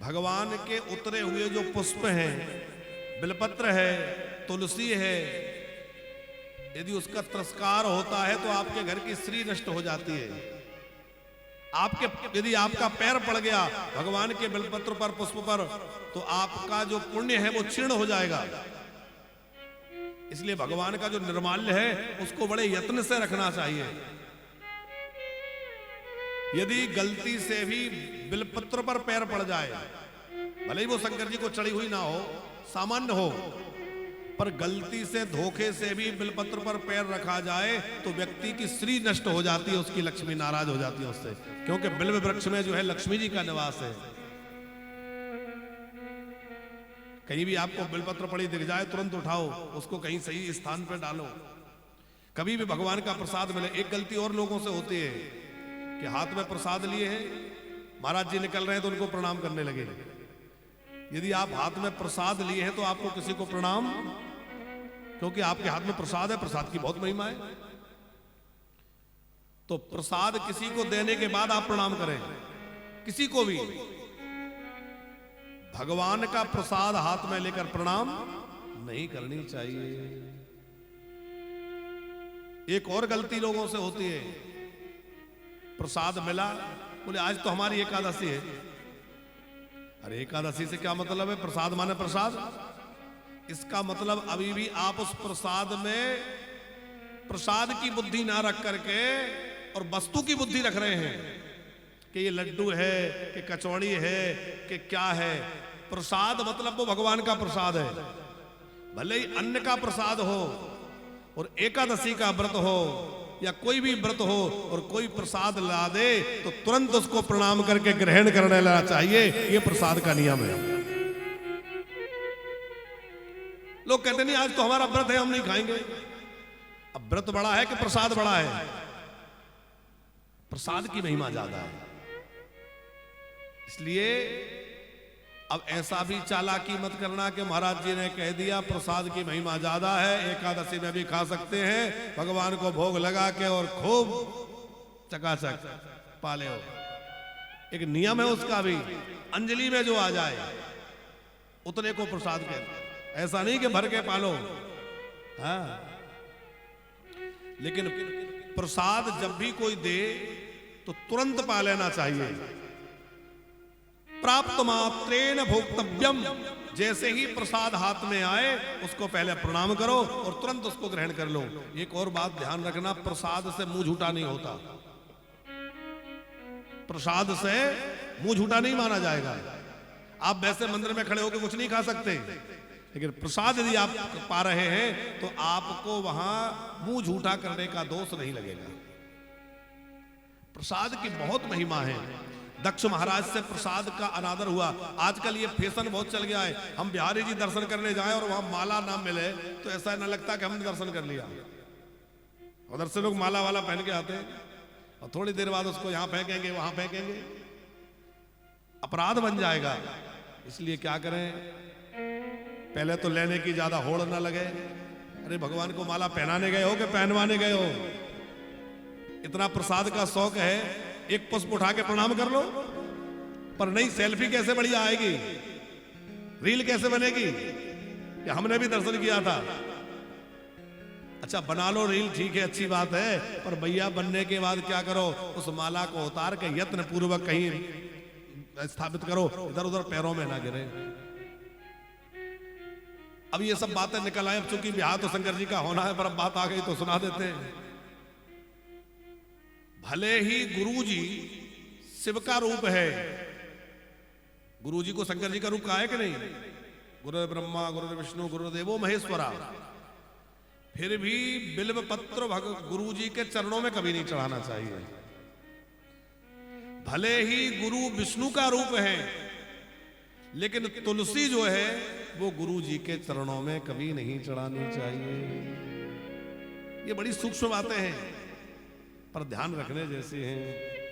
भगवान के उतरे हुए जो पुष्प हैं, बिलपत्र है, तुलसी है, यदि उसका तिरस्कार होता है तो आपके घर की स्त्री नष्ट हो जाती है। यदि आपका पैर पड़ गया भगवान के बिलपत्र पर, पुष्प पर, तो आपका जो पुण्य है वो क्षीण हो जाएगा। इसलिए भगवान का जो निर्माल्य है उसको बड़े यत्न से रखना चाहिए। यदि गलती से भी बिलपत्र पर पैर पड़ जाए, भले ही वो शंकर जी को चढ़ी हुई ना हो, सामान्य हो, पर गलती से धोखे से भी बिलपत्र पर पैर रखा जाए तो व्यक्ति की स्त्री नष्ट हो जाती है, उसकी लक्ष्मी नाराज हो जाती है उससे, क्योंकि बिल्व वृक्ष में जो है लक्ष्मी जी का निवास है। कहीं भी आपको बिलपत्र पड़ी दिख जाए तुरंत उठाओ, उसको कहीं सही स्थान पर डालो। कभी भी भगवान का प्रसाद मिले, एक गलती और लोगों से होती है कि हाथ में प्रसाद लिए हैं, महाराज जी निकल रहे हैं तो उनको प्रणाम करने लगे। यदि आप हाथ में प्रसाद लिए हैं तो आपको किसी को प्रणाम, क्योंकि आपके हाथ में प्रसाद है, प्रसाद की बहुत महिमा है। तो प्रसाद किसी को देने के बाद आप प्रणाम करें, किसी को भी। भगवान का प्रसाद हाथ में लेकर प्रणाम नहीं करनी चाहिए। एक और गलती लोगों से होती है, प्रसाद मिला, बोले आज तो हमारी एकादशी है। अरे एकादशी से क्या मतलब है? प्रसाद माने प्रसाद। इसका मतलब अभी भी आप उस प्रसाद में प्रसाद की बुद्धि ना रख करके और वस्तु की बुद्धि रख रहे हैं कि ये लड्डू है, कि कचौड़ी है, कि क्या है। प्रसाद मतलब वो भगवान का प्रसाद है। भले ही अन्न का प्रसाद हो और एकादशी का व्रत हो या कोई भी व्रत हो और कोई प्रसाद ला दे तो तुरंत उसको प्रणाम करके ग्रहण करने लेना चाहिए। ये प्रसाद का नियम है। लोग कहते नहीं आज तो हमारा व्रत है, हम नहीं खाएंगे। अब व्रत बड़ा है कि प्रसाद बड़ा है? प्रसाद की महिमा ज्यादा है। इसलिए अब ऐसा भी चालाकी मत करना कि महाराज जी ने कह दिया प्रसाद की महिमा ज्यादा है, एकादशी में भी खा सकते हैं, भगवान को भोग लगा के और खूब चकाचक पाले हो। एक नियम है उसका भी, अंजलि में जो आ जाए उतने को प्रसाद कहते हैं। ऐसा नहीं कि भर के पालो। हाँ, लेकिन प्रसाद जब भी कोई दे तो तुरंत पा लेना चाहिए। प्राप्त मात्रेण भोक्तव्यम, जैसे ही प्रसाद हाथ में आए उसको पहले प्रणाम करो और तुरंत उसको ग्रहण कर लो। एक और बात ध्यान रखना, प्रसाद से मुंह झूठा नहीं होता। प्रसाद से मुंह झूठा नहीं माना जाएगा। आप वैसे मंदिर में खड़े होकर कुछ नहीं खा सकते, लेकिन प्रसाद यदि आप पा रहे हैं तो आपको वहां मुंह झूठा करने का दोष नहीं लगेगा। प्रसाद की बहुत महिमा है। दक्ष महाराज से प्रसाद का अनादर हुआ। आजकल ये फैशन बहुत चल गया है, हम बिहारी जी दर्शन करने जाएं और वहां माला ना मिले तो ऐसा ना लगता कि हमने दर्शन कर लिया। उधर से लोग माला वाला पहन के आते हैं और थोड़ी देर बाद उसको यहां फेंकेंगे, वहां फेंकेंगे, अपराध बन जाएगा। इसलिए क्या करें, पहले तो लेने की ज्यादा होड़ ना लगे। अरे भगवान को माला पहनाने गए हो कि पहनवाने गए हो? इतना प्रसाद का शौक है, एक पुष्प उठा के प्रणाम कर लो। पर नहीं, सेल्फी कैसे बढ़िया आएगी, रील कैसे बनेगी कि हमने भी दर्शन किया था। अच्छा बना लो रील, ठीक है, अच्छी बात है, पर भैया बनने के बाद क्या करो, उस माला को उतार के यत्न पूर्वक कहीं स्थापित करो, इधर उधर पैरों में ना गिरे। अब ये सब बातें निकल आए। अब चूंकि बिहार तो शंकर जी का होना है, पर अब बात आ गई तो सुना देते हैं। भले ही गुरु जी शिव का रूप है, गुरु जी को शंकर जी का रूप कहा है कि नहीं? गुरु ब्रह्मा गुरु विष्णु गुरुदेवो महेश्वरा, फिर भी बिल्व पत्र गुरु जी के चरणों में कभी नहीं चढ़ाना चाहिए। भले ही गुरु विष्णु का रूप है, लेकिन तुलसी जो है वो गुरु जी के चरणों में कभी नहीं चढ़ानी चाहिए। ये बड़ी सूक्ष्म बातें हैं पर ध्यान रखने जैसी हैं।